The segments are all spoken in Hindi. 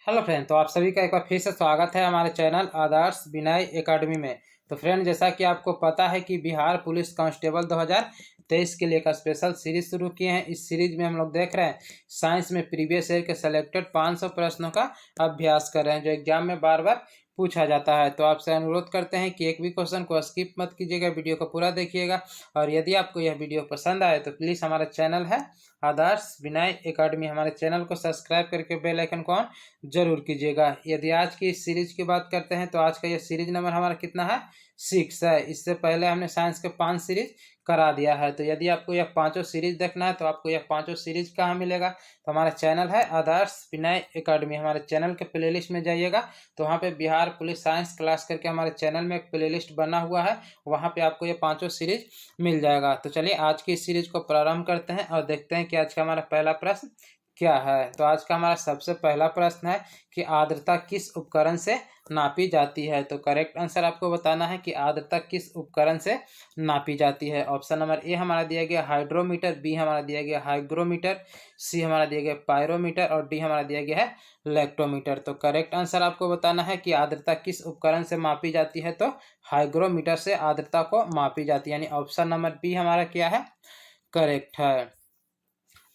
हेलो फ्रेंड, तो आप सभी का एक बार फिर से स्वागत है हमारे चैनल आदर्श विनय एकेडमी में। तो फ्रेंड, जैसा कि आपको पता है कि बिहार पुलिस कांस्टेबल 2023 के लिए एक स्पेशल सीरीज शुरू किए हैं। इस सीरीज में हम लोग देख रहे हैं साइंस में प्रीवियस ईयर के सेलेक्टेड 500 प्रश्नों का अभ्यास कर रहे हैं जो एग्जाम में बार बार पूछा जाता है। तो आपसे अनुरोध करते हैं कि एक भी क्वेश्चन को स्किप मत कीजिएगा, वीडियो को पूरा देखिएगा। और यदि आपको यह वीडियो पसंद आए तो प्लीज़ हमारा चैनल है आदर्श विनय एकेडमी, हमारे चैनल को सब्सक्राइब करके बेल आइकन को ऑन जरूर कीजिएगा। यदि आज की इस सीरीज की बात करते हैं तो आज का यह सीरीज नंबर हमारा कितना है, 6 है। इससे पहले हमने साइंस के 5 सीरीज करा दिया है। तो यदि आपको यह पांचों सीरीज देखना है तो आपको यह पांचों सीरीज कहाँ मिलेगा, तो हमारा चैनल है आदर्श विनय एकेडमी। हमारे चैनल के प्लेलिस्ट में जाइएगा तो वहाँ पे बिहार पुलिस साइंस क्लास करके हमारे चैनल में एक प्लेलिस्ट बना हुआ है, वहाँ पे आपको ये पांचों सीरीज मिल जाएगा। तो चलिए आज की इस सीरीज को प्रारंभ करते हैं और देखते हैं कि आज का हमारा पहला प्रश्न क्या है। तो आज का हमारा सबसे पहला प्रश्न है कि आर्द्रता किस उपकरण से नापी जाती है। तो करेक्ट आंसर आपको बताना है कि आर्द्रता किस उपकरण से नापी जाती है। ऑप्शन नंबर ए हमारा दिया गया हाइड्रोमीटर, बी हमारा दिया गया हाइग्रोमीटर, सी हमारा दिया गया पायरोमीटर और डी हमारा दिया गया है लैक्टोमीटर। तो करेक्ट आंसर आपको बताना है कि आर्द्रता किस उपकरण से मापी जाती है। तो हाइग्रोमीटर से आर्द्रता को मापी जाती है, यानी ऑप्शन नंबर बी हमारा क्या है, करेक्ट है।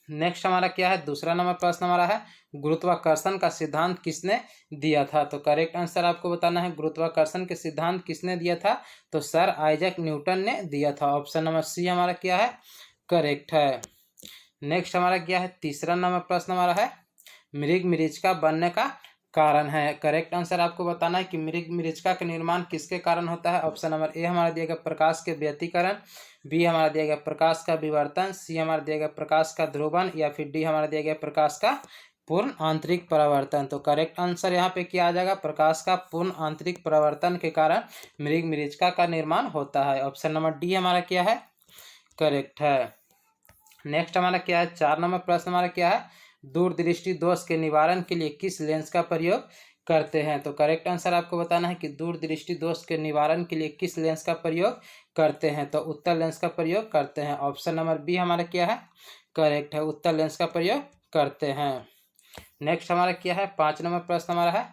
नेक्स्ट हमारा क्या है, दूसरा नंबर प्रश्न हमारा है गुरुत्वाकर्षण का सिद्धांत किसने दिया था। तो करेक्ट आंसर आपको बताना है गुरुत्वाकर्षण के सिद्धांत किसने दिया था। तो सर आइजैक न्यूटन ने दिया था। ऑप्शन नंबर सी हमारा क्या है, करेक्ट है। नेक्स्ट हमारा क्या है, तीसरा नंबर प्रश्न हमारा है मृग मरीचिका बनने का कारण है। करेक्ट आंसर आपको बताना है कि मृग मरीचिका का निर्माण किसके कारण होता है। ऑप्शन नंबर ए हमारा दिया गया प्रकाश के व्यतिकरण, बी हमारा दिया गया प्रकाश का विवर्तन, सी हमारा दिया गया प्रकाश का ध्रुवन या फिर डी हमारा दिया गया प्रकाश का पूर्ण आंतरिक परावर्तन। तो करेक्ट आंसर यहाँ पे क्या आ जाएगा, प्रकाश का पूर्ण आंतरिक परावर्तन के कारण मृग मरीचिका का निर्माण होता है। ऑप्शन नंबर डी हमारा क्या है, करेक्ट है। नेक्स्ट हमारा क्या है, 4 नंबर प्रश्न हमारा क्या है दूरदृष्टि दोष के निवारण के लिए किस लेंस का प्रयोग करते हैं। तो करेक्ट आंसर आपको बताना है कि दूरदृष्टि दोष के निवारण के लिए किस लेंस का प्रयोग करते हैं। तो उत्तल लेंस का प्रयोग करते हैं। ऑप्शन नंबर बी हमारा क्या है, करेक्ट है, उत्तल लेंस का प्रयोग करते हैं। नेक्स्ट हमारा क्या है, 5 नंबर प्रश्न हमारा है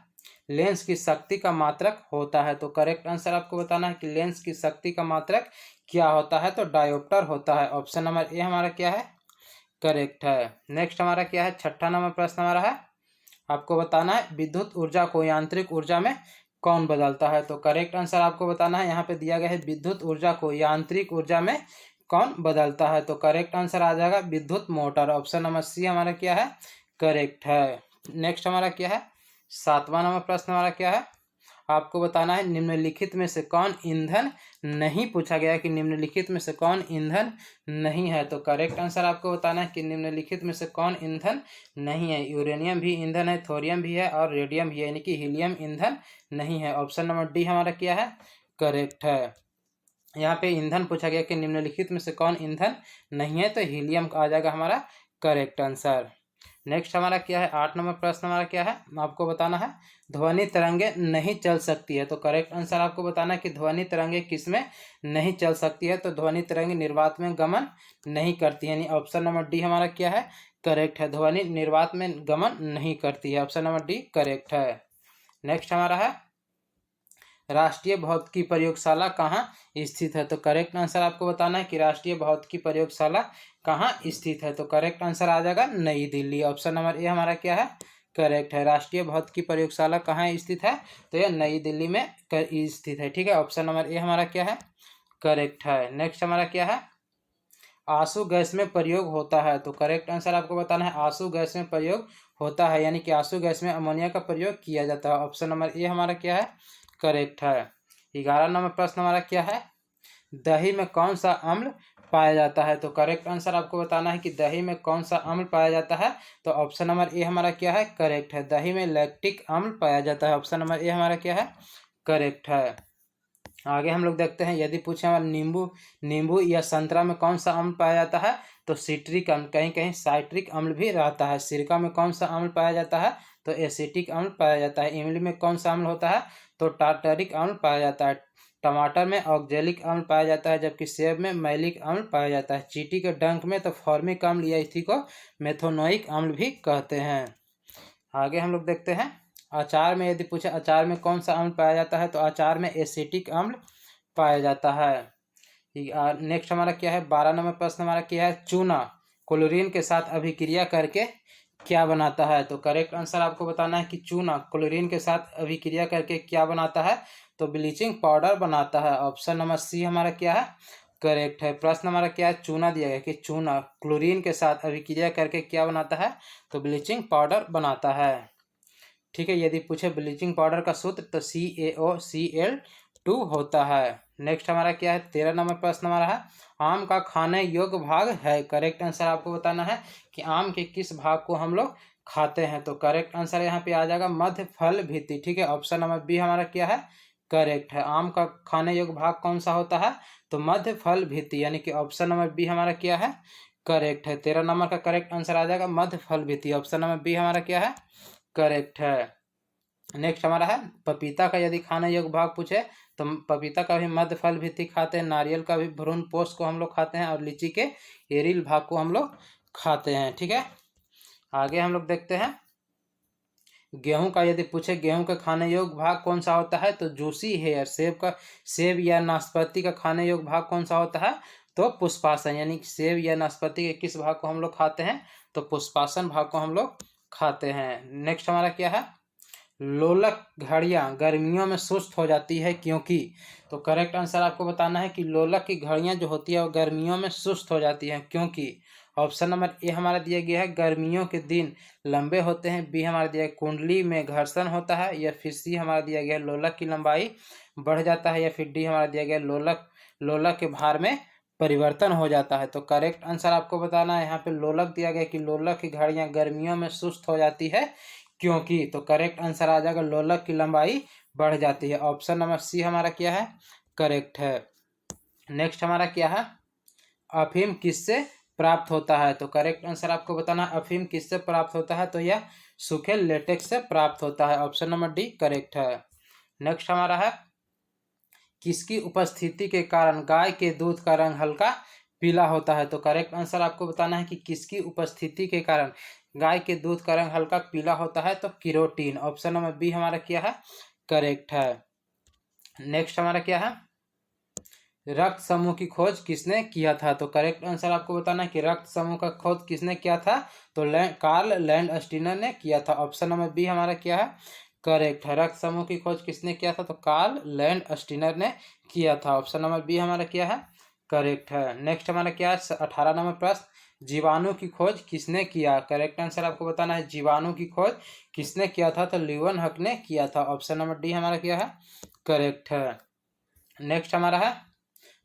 लेंस की शक्ति का मात्रक होता है। तो करेक्ट आंसर आपको बताना है कि लेंस की शक्ति का मात्रक क्या होता है। तो डायोप्टर होता है। ऑप्शन नंबर ए हमारा क्या है, करेक्ट है। नेक्स्ट हमारा क्या है, 6ठा नंबर प्रश्न हमारा है आपको बताना है विद्युत ऊर्जा को यांत्रिक ऊर्जा में कौन बदलता है। तो करेक्ट आंसर आपको बताना है, यहाँ पे दिया गया है विद्युत ऊर्जा को यांत्रिक ऊर्जा में कौन बदलता है। तो करेक्ट आंसर आ जाएगा विद्युत मोटर। ऑप्शन नंबर सी हमारा क्या है, करेक्ट है। नेक्स्ट हमारा क्या है, 7वां नंबर प्रश्न हमारा क्या है आपको बताना है निम्नलिखित में से कौन ईंधन नहीं, पूछा गया है कि निम्नलिखित में से कौन ईंधन नहीं है। तो करेक्ट आंसर आपको बताना है कि निम्नलिखित में से कौन ईंधन नहीं है। यूरेनियम भी ईंधन है, थोरियम भी है और रेडियम भी है, यानी कि हीलियम ईंधन नहीं है। ऑप्शन नंबर डी हमारा क्या है, करेक्ट है। यहाँ पे ईंधन पूछा गया कि निम्नलिखित में से कौन ईंधन नहीं है, तो हीलियम आ जाएगा हमारा करेक्ट आंसर। नेक्स्ट हमारा क्या है, 8 नंबर प्रश्न हमारा क्या है आपको बताना है ध्वनि तरंगे नहीं चल सकती है। तो करेक्ट आंसर आपको बताना है कि ध्वनि तरंगे किसमें नहीं चल सकती है। तो ध्वनि तरंगे निर्वात में गमन नहीं करती है, यानी ऑप्शन नंबर डी हमारा क्या है, करेक्ट है, ध्वनि निर्वात में गमन नहीं करती है। ऑप्शन नंबर डी करेक्ट है। नेक्स्ट हमारा है राष्ट्रीय भौतिकी प्रयोगशाला कहाँ स्थित है। तो करेक्ट आंसर आपको बताना है कि राष्ट्रीय भौतिकी प्रयोगशाला कहाँ स्थित है। तो करेक्ट आंसर आ जाएगा नई दिल्ली। ऑप्शन नंबर ए हमारा क्या है, करेक्ट है। राष्ट्रीय भौतिकी प्रयोगशाला कहाँ स्थित है, तो यह नई दिल्ली में स्थित है। ठीक है, ऑप्शन नंबर ए हमारा क्या है, करेक्ट है। नेक्स्ट हमारा क्या है आंसू गैस में प्रयोग होता है। तो करेक्ट आंसर आपको बताना है आंसू गैस में प्रयोग होता है, यानी कि आंसू गैस में अमोनिया का प्रयोग किया जाता है। ऑप्शन नंबर ए हमारा क्या है, करेक्ट है। 11 नंबर प्रश्न हमारा क्या है दही में कौन सा अम्ल पाया जाता है। तो करेक्ट आंसर आपको बताना है कि दही में कौन सा अम्ल पाया जाता है। तो ऑप्शन नंबर ए हमारा क्या है, करेक्ट है, दही में लैक्टिक अम्ल पाया जाता है। ऑप्शन नंबर ए हमारा क्या है, करेक्ट है। आगे हम लोग देखते हैं यदि पूछे हमारा नींबू या संतरा में कौन सा अम्ल पाया जाता है। तो सिट्रिक अम्ल, कहीं कहीं साइट्रिक अम्ल भी रहता है। सिरका में कौन सा अम्ल पाया जाता है, तो एसिटिक अम्ल पाया जाता है। इमली में कौन सा अम्ल होता है, तो टार्टरिक अम्ल पाया जाता है। टमाटर में ऑक्जेलिक अम्ल पाया जाता है, जबकि सेब में मैलिक अम्ल पाया जाता है। चींटी के डंक में तो फॉर्मिक अम्ल या इसी को मेथोनोइक अम्ल भी कहते हैं। आगे हम लोग देखते हैं अचार में यदि पूछे अचार में कौन सा अम्ल पाया जाता है, तो अचार में एसिटिक अम्ल पाया जाता है। नेक्स्ट हमारा क्या है, 12 नंबर प्रश्न हमारा क्या है, चूना क्लोरीन के साथ अभिक्रिया करके क्या बनाता है। तो करेक्ट आंसर आपको बताना है कि चूना क्लोरीन के साथ अभिक्रिया करके क्या बनाता है, तो ब्लीचिंग पाउडर बनाता है। ऑप्शन नंबर सी हमारा क्या है, करेक्ट है। प्रश्न हमारा क्या है, चूना दिया गया कि चूना क्लोरीन के साथ अभिक्रिया करके क्या बनाता है, तो ब्लीचिंग पाउडर बनाता है। ठीक है, यदि पूछे ब्लीचिंग पाउडर का सूत्र तो CaOCl2 होता है। नेक्स्ट हमारा क्या है, 13 नंबर प्रश्न हमारा है, आम का खाने योग्य भाग है। करेक्ट आंसर आपको बताना है कि आम के किस भाग को हम लोग खाते हैं। तो करेक्ट आंसर यहाँ पे आ जाएगा मध्य फल भित्ति। ठीक है, ऑप्शन नंबर बी हमारा क्या है, करेक्ट है। आम का खाने योग्य भाग कौन सा होता है, तो मध्य फल भित्ति, यानी कि ऑप्शन नंबर बी हमारा क्या है, करेक्ट है। 13 नंबर का करेक्ट आंसर आ जाएगा मध्य फल भित्ति। ऑप्शन नंबर बी हमारा क्या है, करेक्ट है। नेक्स्ट हमारा है, पपीता का यदि खाने योग्य भाग पूछे तो पपीता का भी मध्य फल भित्ति खाते हैं, नारियल का भी भ्रूण पोष को हम लोग खाते हैं, और लीची के एरिल भाग को हम लोग खाते हैं। ठीक है, आगे हम लोग देखते हैं, गेहूं का यदि पूछे गेहूं का खाने योग्य भाग कौन सा होता है, तो जूसी हेयर। सेब या नाशपाती का खाने योग्य भाग कौन सा होता है, तो पुष्पासन, यानी कि सेब या नाशपाती के किस भाग को हम लोग खाते हैं, तो पुष्पासन भाग को हम लोग खाते हैं। नेक्स्ट हमारा क्या है, लोलक घड़ियां गर्मियों में सुस्त हो जाती है क्योंकि। तो करेक्ट आंसर आपको बताना है कि लोलक की घड़ियां जो होती है वो गर्मियों में सुस्त हो जाती हैं क्योंकि। ऑप्शन नंबर ए हमारा दिया गया है गर्मियों के दिन लंबे होते हैं, बी हमारा दिया है कुंडली में घर्षण होता है, या फिर सी हमारा दिया गया है लोलक की लंबाई बढ़ जाता है, या फिर डी हमारा दिया गया है लोलक के भार में परिवर्तन हो जाता है। तो करेक्ट आंसर आपको बताना है, यहाँ पे लोलक दिया गया कि लोलक की घड़ियां गर्मियों में सुस्त हो जाती है क्योंकि। तो करेक्ट आंसर आ जाएगा लोलक की लंबाई बढ़ जाती है। ऑप्शन नंबर सी हमारा क्या है, करेक्ट है। नेक्स्ट हमारा क्या है, अफीम किससे प्राप्त होता है। तो करेक्ट आंसर आपको बताना है अफीम किससे प्राप्त होता है, तो यह सूखे लेटेक्स से प्राप्त होता है। ऑप्शन नंबर डी करेक्ट है। नेक्स्ट हमारा है, किसकी उपस्थिति के कारण गाय के दूध का रंग हल्का पीला होता है। तो करेक्ट आंसर आपको बताना है कि किसकी उपस्थिति के कारण गाय के दूध का रंग हल्का पीला होता है, तो केरोटीन। ऑप्शन नंबर बी हमारा क्या है, करेक्ट है। नेक्स्ट हमारा क्या है, रक्त समूह की खोज किसने किया था। तो करेक्ट आंसर आपको बताना है कि रक्त समूह का खोज किसने किया था, तो कार्ल लैंडस्टीनर ने किया था। ऑप्शन नंबर बी हमारा क्या है, करेक्ट है। रक्त समूह की खोज किसने किया था, तो कार्ल लैंडस्टीनर ने किया था। ऑप्शन नंबर बी हमारा क्या है, करेक्ट है। नेक्स्ट हमारा क्या है, 18 नंबर प्रश्न, जीवाणु की खोज किसने किया। करेक्ट आंसर आपको बताना है जीवाणु की खोज किसने किया था, तो ल्यूवेनहॉक ने किया था। ऑप्शन नंबर डी हमारा क्या है, करेक्ट है। नेक्स्ट हमारा है,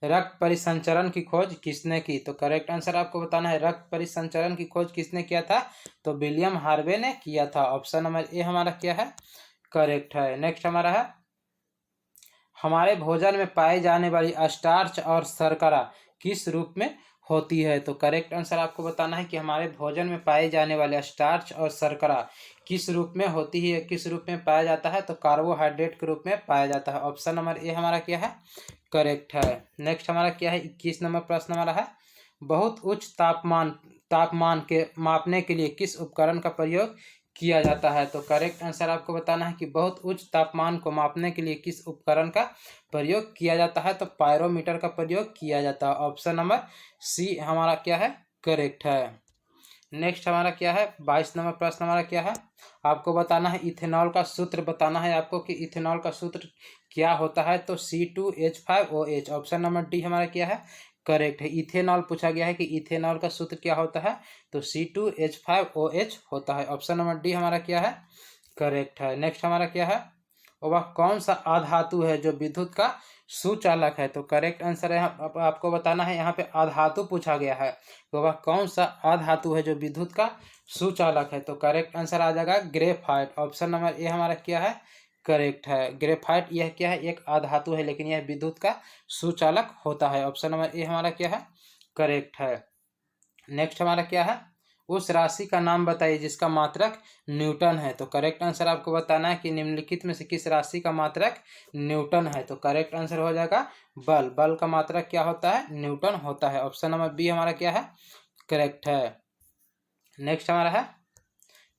रक्त परिसंचरण की खोज किसने की। तो करेक्ट आंसर आपको बताना है रक्त परिसंचरण की खोज किसने किया था, तो विलियम हार्वे ने किया था। ऑप्शन नंबर ए हमारा क्या है, करेक्ट है। नेक्स्ट हमारा है, हमारे भोजन में पाई जाने वाली स्टार्च और शर्करा किस रूप में होती है। तो करेक्ट आंसर आपको बताना है कि हमारे भोजन में पाए जाने वाले स्टार्च और शर्करा किस रूप में होती है, किस रूप में पाया जाता है, तो कार्बोहाइड्रेट के रूप में पाया जाता है। ऑप्शन नंबर ए हमारा क्या है, करेक्ट है। नेक्स्ट हमारा क्या है, 21 नंबर प्रश्न हमारा है, बहुत उच्च तापमान के मापने के लिए किस उपकरण का प्रयोग किया जाता है। तो करेक्ट आंसर आपको बताना है कि बहुत उच्च तापमान को मापने के लिए किस उपकरण का प्रयोग किया जाता है, तो पायरोमीटर का प्रयोग किया जाता है। ऑप्शन नंबर सी हमारा क्या है, करेक्ट है। नेक्स्ट हमारा क्या है, 22 नंबर प्रश्न हमारा क्या है, आपको बताना है इथेनॉल का सूत्र बताना है आपको कि इथेनॉल का सूत्र क्या होता है, तो C2H5OH। ऑप्शन नंबर डी हमारा क्या है, करेक्ट है। इथेनॉल पूछा गया है कि इथेनॉल का सूत्र क्या होता है, तो C2H5OH होता है। ऑप्शन नंबर डी हमारा क्या है, करेक्ट है। नेक्स्ट हमारा क्या है, वह कौन सा अधातु है जो विद्युत का सुचालक है। तो करेक्ट आंसर है आपको बताना है, यहाँ पे अधातु पूछा गया है, तो वह कौन सा अधातु है जो विद्युत का सुचालक है। तो करेक्ट आंसर आ जाएगा ग्रेफाइट। ऑप्शन नंबर ए हमारा क्या है, करेक्ट है। ग्रेफाइट यह क्या है, एक अधातु है लेकिन यह विद्युत का सुचालक होता है। ऑप्शन नंबर ए हमारा क्या है, करेक्ट है। नेक्स्ट हमारा क्या है, उस राशि का नाम बताइए जिसका मात्रक न्यूटन है। तो करेक्ट आंसर आपको बताना है कि निम्नलिखित में से किस राशि का मात्रक न्यूटन है। तो करेक्ट आंसर हो जाएगा बल का मात्रक क्या होता है, न्यूटन होता है। ऑप्शन नंबर बी हमारा क्या है, करेक्ट है। नेक्स्ट हमारा है,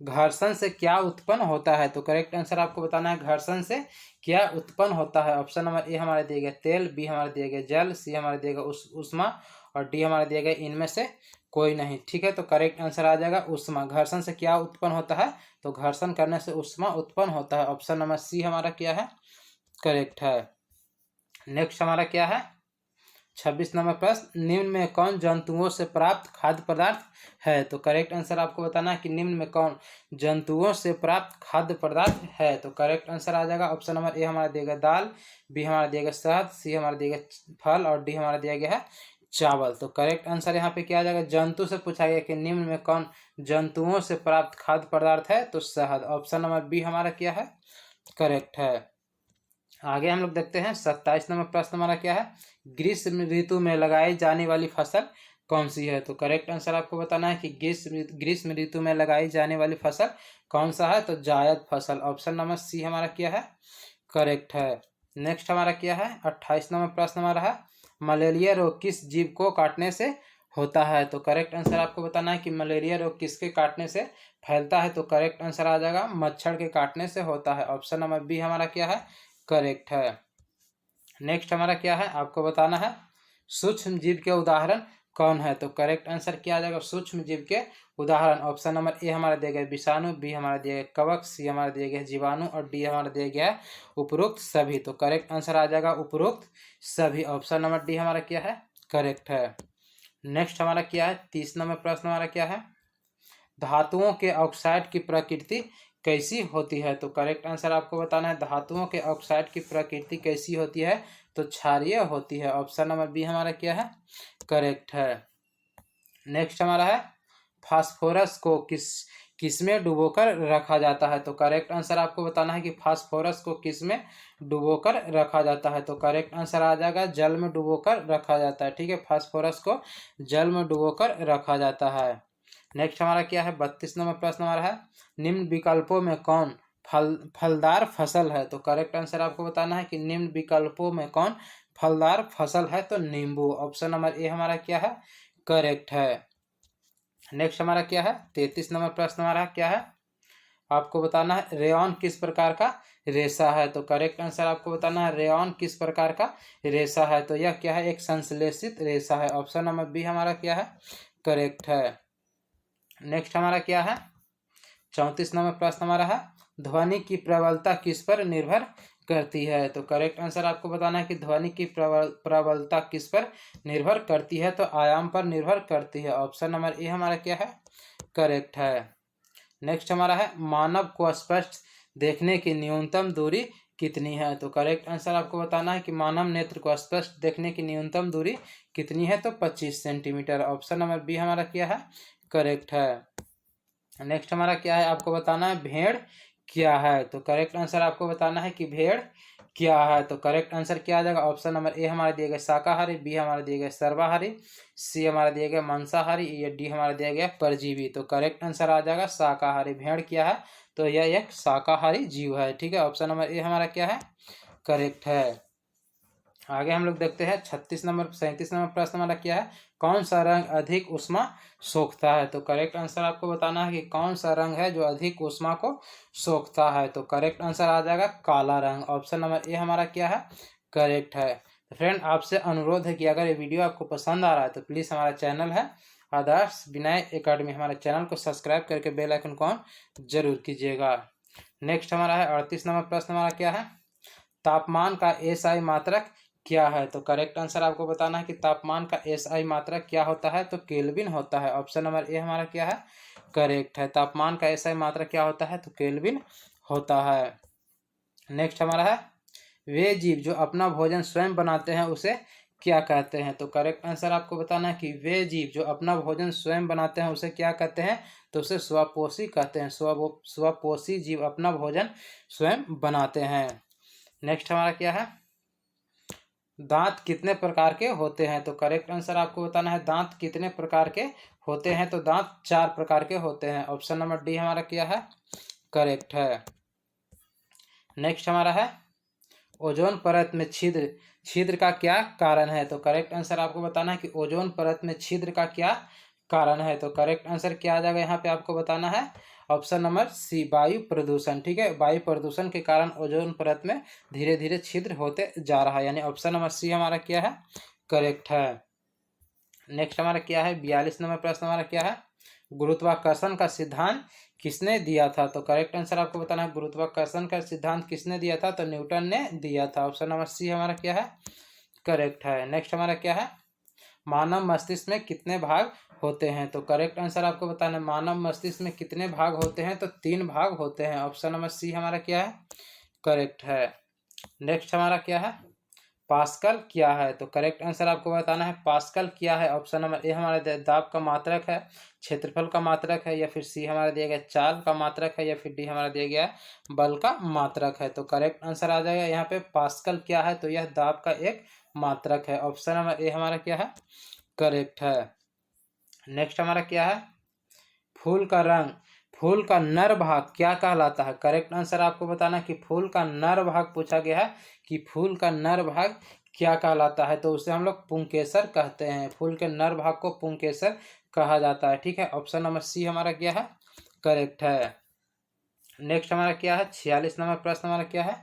घर्षण से क्या उत्पन्न होता है? तो करेक्ट आंसर आपको बताना है घर्षण से क्या उत्पन्न होता है। ऑप्शन नंबर ए हमारे दिए गए तेल, बी हमारे दिए गए जल, सी हमारे दिए गए ऊष्मा और डी हमारे दिए गए इनमें से कोई नहीं। ठीक है, तो करेक्ट आंसर आ जाएगा ऊष्मा। घर्षण से क्या उत्पन्न होता है? तो घर्षण करने से ऊष्मा उत्पन्न होता है। ऑप्शन नंबर सी हमारा क्या है? करेक्ट है। नेक्स्ट हमारा क्या है? 26 नंबर प्रश्न, निम्न में कौन जंतुओं से प्राप्त खाद्य पदार्थ है? तो करेक्ट आंसर आपको बताना है कि निम्न में कौन जंतुओं से प्राप्त खाद्य पदार्थ है। तो करेक्ट आंसर आ जाएगा ऑप्शन नंबर ए हमारा दिया गया दाल, बी हमारा दिया गया शहद, सी हमारा दिया गया फल और डी हमारा दिया गया है चावल। तो करेक्ट आंसर यहाँ पे क्या आ जाएगा? जंतु से पूछा गया कि निम्न में कौन जंतुओं से प्राप्त खाद्य पदार्थ है, तो शहद। ऑप्शन नंबर बी हमारा क्या है? करेक्ट है। आगे हम लोग देखते हैं 27 नंबर प्रश्न हमारा क्या है? ग्रीष्म ऋतु में लगाई जाने वाली फसल कौन सी है? तो करेक्ट आंसर आपको बताना है कि ग्रीष्म ऋतु में लगाई जाने वाली फसल कौन सा है? तो जायद फसल। ऑप्शन नंबर सी हमारा क्या है? करेक्ट है। नेक्स्ट हमारा क्या है? 28 नंबर प्रश्न हमारा है, मलेरिया रोग किस जीव को काटने से होता है? तो करेक्ट आंसर आपको बताना है कि मलेरिया रोग किसके काटने से फैलता है? तो करेक्ट आंसर आ जाएगा मच्छर के काटने से होता है। ऑप्शन नंबर बी हमारा क्या है? करेक्ट है। नेक्स्ट हमारा क्या है? आपको बताना है सूक्ष्म जीव के उदाहरण कौन है? तो करेक्ट आंसर क्या आ जाएगा? सूक्ष्म जीव के उदाहरण। ऑप्शन नंबर ए हमारा दिया गया विषाणु, बी हमारा दिया गया कवक, सी हमारा दिया गया जीवाणु और डी हमारा दिया गया है उपरोक्त सभी। तो करेक्ट आंसर आ जाएगा उपरोक्त सभी। ऑप्शन नंबर डी हमारा क्या है? करेक्ट है। नेक्स्ट हमारा क्या है? 30 नंबर प्रश्न हमारा क्या है? धातुओं के ऑक्साइड की प्रकृति कैसी होती है? तो करेक्ट आंसर आपको बताना है धातुओं के ऑक्साइड की प्रकृति कैसी होती है? तो क्षारीय होती है। ऑप्शन नंबर बी हमारा क्या है? करेक्ट है। नेक्स्ट हमारा है फास्फोरस को किस में डुबोकर रखा जाता है? तो करेक्ट आंसर आपको बताना है कि फास्फोरस को किस में डुबोकर रखा जाता है? तो करेक्ट आंसर आ जाएगा जल में डुबोकर रखा जाता है। ठीक है, फास्फोरस को जल में डुबोकर रखा जाता है। नेक्स्ट हमारा क्या है? 32 नंबर प्रश्न हमारा है, निम्न विकल्पों में कौन फलदार फसल है? तो करेक्ट आंसर आपको बताना है कि निम्न विकल्पों में कौन फलदार फसल है? तो नींबू। ऑप्शन नंबर ए हमारा क्या है? करेक्ट है। नेक्स्ट हमारा क्या है? 33 नंबर प्रश्न हमारा क्या है? आपको बताना है रेयॉन किस प्रकार का रेशा है? तो करेक्ट आंसर आपको बताना है रेयॉन किस प्रकार का रेशा है? तो यह क्या है? एक संश्लेषित रेशा है। ऑप्शन नंबर बी हमारा क्या है? करेक्ट है। नेक्स्ट हमारा क्या है? 34 नंबर प्रश्न हमारा है, ध्वनि की प्रबलता किस पर निर्भर करती है? तो करेक्ट आंसर आपको बताना है कि ध्वनि की प्रबलता किस पर निर्भर करती है? तो आयाम पर निर्भर करती है। ऑप्शन नंबर ए हमारा क्या है? करेक्ट है। नेक्स्ट हमारा है, मानव को स्पष्ट देखने की न्यूनतम दूरी कितनी है? तो करेक्ट आंसर आपको बताना है कि मानव नेत्र को स्पष्ट देखने की न्यूनतम दूरी कितनी है? तो 25 सेंटीमीटर। ऑप्शन नंबर बी हमारा क्या है? करेक्ट है। नेक्स्ट हमारा क्या है? आपको बताना है भेड़ क्या है? तो करेक्ट आंसर आपको बताना है कि भेड़ क्या है? तो करेक्ट आंसर क्या आ जाएगा? ऑप्शन नंबर ए हमारा दिया गया शाकाहारी, बी हमारा दिया गया सर्वाहारी, सी हमारा दिया गया मांसाहारी, या डी हमारा दिया गया परजीवी। तो करेक्ट आंसर आ जाएगा शाकाहारी। भेड़ क्या है? तो यह एक शाकाहारी जीव है। ठीक है, ऑप्शन नंबर ए हमारा क्या है? करेक्ट है। आगे हम लोग देखते हैं 37 नंबर प्रश्न हमारा क्या है, कौन सा रंग अधिक ऊष्मा सोखता है? तो करेक्ट आंसर आपको बताना है कि कौन सा रंग है जो अधिक ऊष्मा को सोखता है? तो करेक्ट आंसर आ जाएगा काला रंग। ऑप्शन नंबर ए हमारा क्या है? करेक्ट है। तो फ्रेंड आपसे अनुरोध है कि अगर ये वीडियो आपको पसंद आ रहा है तो प्लीज़ हमारा चैनल है आदर्श विनय एकेडमी, हमारे चैनल को सब्सक्राइब करके बेल आइकन को ऑन जरूर कीजिएगा। नेक्स्ट हमारा है 38 नंबर प्रश्न हमारा क्या है, तापमान का एसआई मात्रक क्या है? तो करेक्ट आंसर आपको बताना है कि तापमान का एसआई मात्रक क्या होता है? तो केल्विन होता है। ऑप्शन नंबर ए हमारा क्या है? करेक्ट है। तापमान का एसआई मात्रक क्या होता है? तो केल्विन होता है। नेक्स्ट हमारा है, वे जीव जो अपना भोजन स्वयं बनाते हैं उसे क्या कहते हैं? तो करेक्ट आंसर आपको बताना है कि वे जीव जो अपना भोजन स्वयं बनाते हैं उसे क्या कहते हैं? तो उसे स्वपोषी कहते हैं। स्वपोषी जीव अपना भोजन स्वयं बनाते हैं। नेक्स्ट हमारा क्या है, दांत कितने प्रकार के होते हैं? तो करेक्ट आंसर आपको बताना है दांत कितने प्रकार के होते हैं? तो दांत 4 प्रकार के होते हैं। ऑप्शन नंबर डी हमारा क्या है? करेक्ट है। नेक्स्ट हमारा है, ओजोन परत में छिद्र का क्या कारण है? तो करेक्ट आंसर आपको बताना है कि ओजोन परत में छिद्र का क्या कारण है? तो करेक्ट आंसर क्या आ जाएगा यहाँ पे आपको बताना है, ऑप्शन नंबर सी वायु प्रदूषण। ठीक है, वायु प्रदूषण के कारण ओजोन परत में धीरे धीरे छिद्र होते जा रहा है, यानी ऑप्शन नंबर सी हमारा क्या है, करेक्ट है। नेक्स्ट हमारा क्या है, 42 नंबर प्रश्न हमारा क्या है, गुरुत्वाकर्षण का सिद्धांत किसने दिया था? तो करेक्ट आंसर आपको बताना है, गुरुत्वाकर्षण का सिद्धांत किसने दिया था? तो न्यूटन ने दिया था। ऑप्शन नंबर सी हमारा क्या है, करेक्ट है। नेक्स्ट हमारा क्या है, मानव मस्तिष्क में कितने भाग होते हैं? तो करेक्ट आंसर आपको बताना है, मानव मस्तिष्क में कितने भाग होते हैं? तो 3 भाग होते हैं। ऑप्शन नंबर सी हमारा क्या है, करेक्ट है। नेक्स्ट हमारा क्या है, पास्कल क्या है? तो करेक्ट आंसर आपको बताना है, पास्कल क्या है? ऑप्शन नंबर ए हमारा दाब का मात्रक है, क्षेत्रफल का मात्रक है, या फिर सी हमारा दिया गया चाल का मात्रक है, या फिर डी हमारा दिया गया बल का मात्रक है। तो करेक्ट आंसर आ जाएगा यहाँ पे पास्कल क्या है, तो यह दाब का एक मात्रक है। ऑप्शन नंबर ए हमारा क्या है, करेक्ट है। नेक्स्ट हमारा क्या है, फूल का रंग, फूल का नर भाग क्या कहलाता है? करेक्ट आंसर आपको बताना कि फूल का नर भाग पूछा गया है कि फूल का नर भाग क्या कहलाता है, तो उसे हम लोग पुंकेसर कहते हैं। फूल के नर भाग को पुंकेसर कहा जाता है। ठीक है, ऑप्शन नंबर सी हमारा क्या है, करेक्ट है। नेक्स्ट हमारा क्या है, 46 नंबर प्रश्न हमारा क्या है,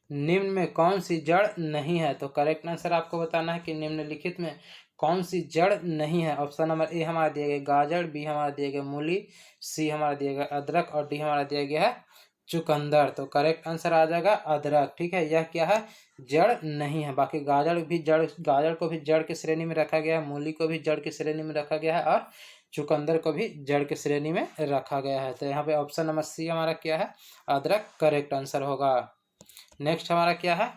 निम्न में कौन सी जड़ नहीं है? तो करेक्ट आंसर आपको बताना है कि निम्नलिखित में कौन सी जड़ नहीं है। ऑप्शन नंबर ए हमारा दिया गया गाजर, बी हमारा दिया गया मूली, सी हमारा दिया गया अदरक और डी हमारा दिया गया है चुकंदर। तो करेक्ट आंसर आ जाएगा अदरक। ठीक है, यह क्या है, जड़ नहीं है। बाकी गाजर भी जड़, गाजर को भी जड़ की श्रेणी में रखा गया है, मूली को भी जड़ की श्रेणी में रखा गया है और चुकंदर को भी जड़ की श्रेणी में रखा गया है। तो यहाँ पे ऑप्शन नंबर सी हमारा क्या है, अदरक करेक्ट आंसर होगा। नेक्स्ट हमारा क्या है,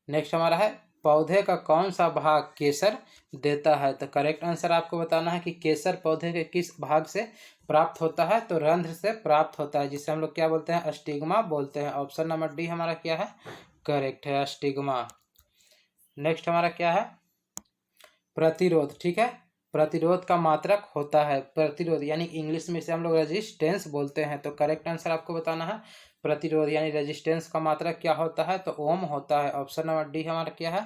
नेक्स्ट हमारा है पौधे का कौन सा भाग केसर देता है? तो करेक्ट आंसर आपको बताना है कि केसर पौधे के किस भाग से प्राप्त होता है? तो रंध्र से प्राप्त होता है, जिसे हम लोग क्या बोलते हैं, स्टिग्मा बोलते हैं। ऑप्शन नंबर डी हमारा क्या है, करेक्ट है, स्टिग्मा। नेक्स्ट हमारा क्या है, प्रतिरोध। ठीक है, प्रतिरोध का मात्रक होता है, प्रतिरोध यानी इंग्लिश में इसे हम लोग रेजिस्टेंस बोलते हैं। तो करेक्ट आंसर आपको बताना है, प्रतिरोध यानी रेजिस्टेंस का मात्रक क्या होता है? तो ओम होता है। ऑप्शन नंबर डी हमारा क्या है,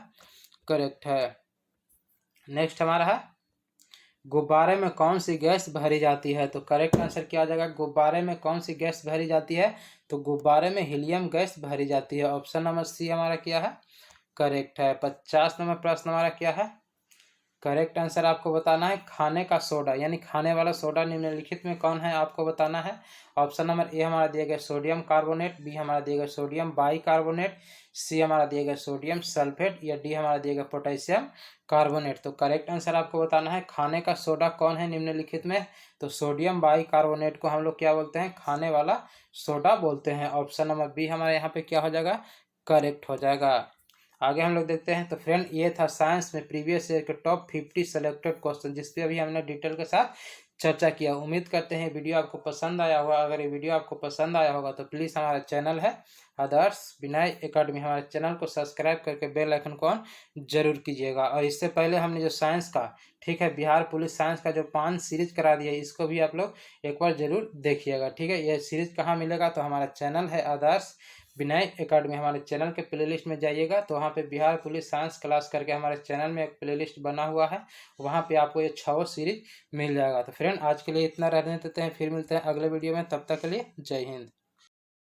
करेक्ट है। नेक्स्ट हमारा है गुब्बारे में कौन सी गैस भरी जाती है? तो करेक्ट आंसर क्या आ जाएगा, गुब्बारे में कौन सी गैस भरी जाती है? तो गुब्बारे में हीलियम गैस भरी जाती है। ऑप्शन नंबर सी हमारा क्या है, करेक्ट है। 50 नंबर प्रश्न हमारा क्या है, करेक्ट आंसर आपको बताना है खाने का सोडा यानी खाने वाला सोडा निम्नलिखित में कौन है, आपको बताना है। ऑप्शन नंबर ए हमारा दिया गया सोडियम कार्बोनेट, बी हमारा दिया गया सोडियम बाइकार्बोनेट, सी हमारा दिया गया सोडियम सल्फेट, या डी हमारा दिया गया पोटेशियम कार्बोनेट। तो करेक्ट आंसर आपको बताना है खाने का सोडा कौन है निम्नलिखित में? तो सोडियम बाइकार्बोनेट को हम लोग क्या बोलते हैं, खाने वाला सोडा बोलते हैं। ऑप्शन नंबर बी हमारे यहाँ पे क्या हो जाएगा, करेक्ट हो जाएगा। आगे हम लोग देखते हैं। तो फ्रेंड ये था साइंस में प्रीवियस ईयर के टॉप 50 सेलेक्टेड क्वेश्चन, जिसपे अभी हमने डिटेल के साथ चर्चा किया। उम्मीद करते हैं वीडियो आपको पसंद आया होगा। अगर ये वीडियो आपको पसंद आया होगा तो प्लीज़ हमारा चैनल है आदर्श विनय एकेडमी, हमारे चैनल को सब्सक्राइब करके बेल आइकन को ऑन जरूर कीजिएगा। और इससे पहले हमने जो साइंस का, ठीक है, बिहार पुलिस साइंस का जो 5 सीरीज करा दिया है, इसको भी आप लोग एक बार जरूर देखिएगा। ठीक है, यह सीरीज कहाँ मिलेगा? तो हमारा चैनल है आदर्श विनय एकेडमी, हमारे चैनल के प्लेलिस्ट में जाइएगा तो वहाँ पे बिहार पुलिस साइंस क्लास करके हमारे चैनल में एक प्लेलिस्ट बना हुआ है, वहाँ पे आपको ये 6 सीरीज मिल जाएगा। तो फ्रेंड आज के लिए इतना रहने देते हैं, फिर मिलते हैं अगले वीडियो में, तब तक के लिए जय हिंद।